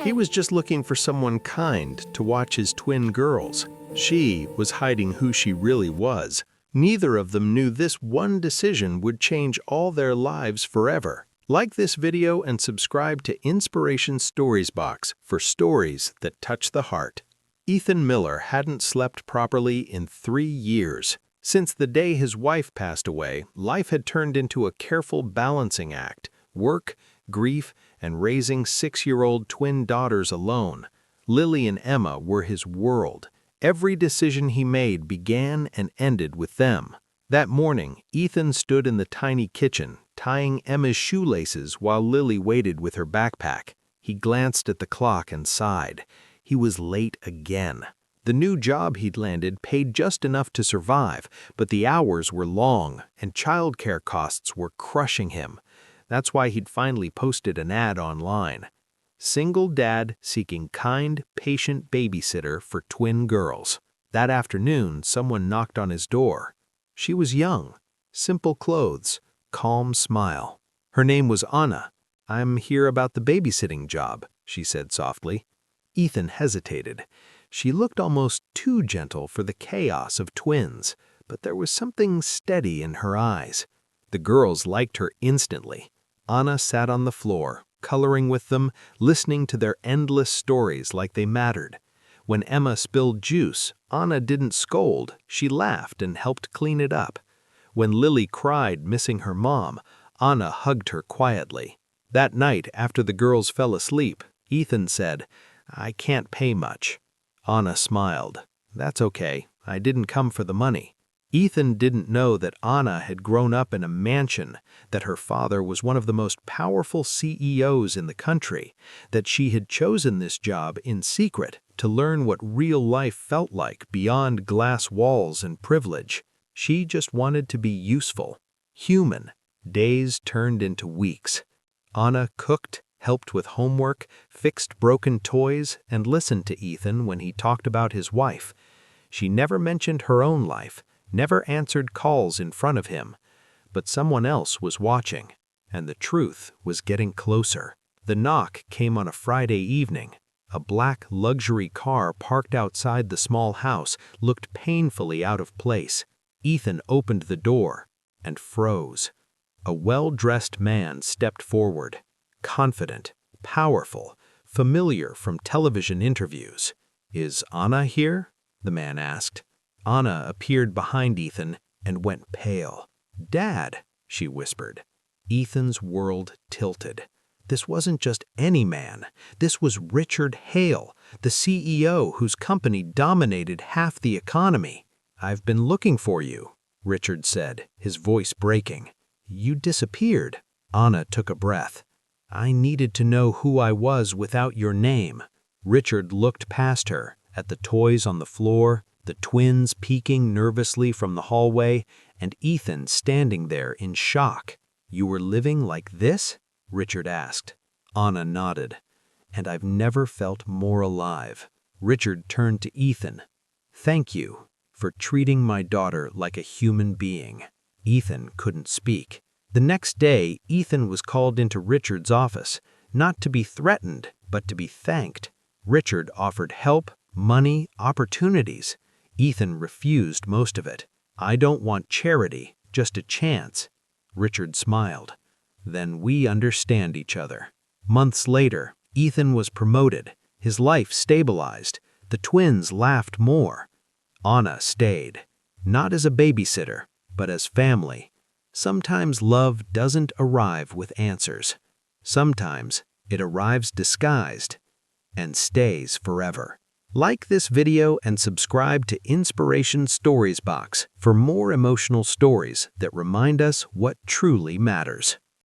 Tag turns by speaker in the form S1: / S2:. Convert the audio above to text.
S1: He was just looking for someone kind to watch his twin girls. She was hiding who she really was. Neither of them knew this one decision would change all their lives forever. Like this video and subscribe to Inspiration Stories Box for stories that touch the heart. Ethan Miller hadn't slept properly in 3 years. Since the day his wife passed away, life had turned into a careful balancing act. Work, grief, and raising 6-year-old twin daughters alone. Lily and Emma were his world. Every decision he made began and ended with them. That morning, Ethan stood in the tiny kitchen, tying Emma's shoelaces while Lily waited with her backpack. He glanced at the clock and sighed. He was late again. The new job he'd landed paid just enough to survive, but the hours were long, and childcare costs were crushing him. That's why he'd finally posted an ad online. Single dad seeking kind, patient babysitter for twin girls. That afternoon, someone knocked on his door. She was young, simple clothes, calm smile. Her name was Anna. "I'm here about the babysitting job," she said softly. Ethan hesitated. She looked almost too gentle for the chaos of twins, but there was something steady in her eyes. The girls liked her instantly. Anna sat on the floor, coloring with them, listening to their endless stories like they mattered. When Emma spilled juice, Anna didn't scold, she laughed and helped clean it up. When Lily cried missing her mom, Anna hugged her quietly. That night, after the girls fell asleep, Ethan said, "I can't pay much." Anna smiled. "That's okay, I didn't come for the money." Ethan didn't know that Anna had grown up in a mansion, that her father was one of the most powerful CEOs in the country, that she had chosen this job in secret to learn what real life felt like beyond glass walls and privilege. She just wanted to be useful, human. Days turned into weeks. Anna cooked, helped with homework, fixed broken toys, and listened to Ethan when he talked about his wife. She never mentioned her own life, never answered calls in front of him. But someone else was watching, and the truth was getting closer. The knock came on a Friday evening. A black luxury car parked outside the small house looked painfully out of place. Ethan opened the door and froze. A well-dressed man stepped forward, confident, powerful, familiar from television interviews. "Is Anna here?" the man asked. Anna appeared behind Ethan and went pale. "Dad," she whispered. Ethan's world tilted. This wasn't just any man. This was Richard Hale, the CEO whose company dominated half the economy. "I've been looking for you," Richard said, his voice breaking. "You disappeared." Anna took a breath. "I needed to know who I was without your name." Richard looked past her, at the toys on the floor, the twins peeking nervously from the hallway, and Ethan standing there in shock. "You were living like this?" Richard asked. Anna nodded. "And I've never felt more alive." Richard turned to Ethan. "Thank you for treating my daughter like a human being." Ethan couldn't speak. The next day, Ethan was called into Richard's office, not to be threatened, but to be thanked. Richard offered help, money, opportunities. Ethan refused most of it. "I don't want charity, just a chance." Richard smiled. "Then we understand each other." Months later, Ethan was promoted. His life stabilized. The twins laughed more. Anna stayed, not as a babysitter, but as family. Sometimes love doesn't arrive with answers. Sometimes it arrives disguised and stays forever. Like this video and subscribe to Inspiration Stories Box for more emotional stories that remind us what truly matters.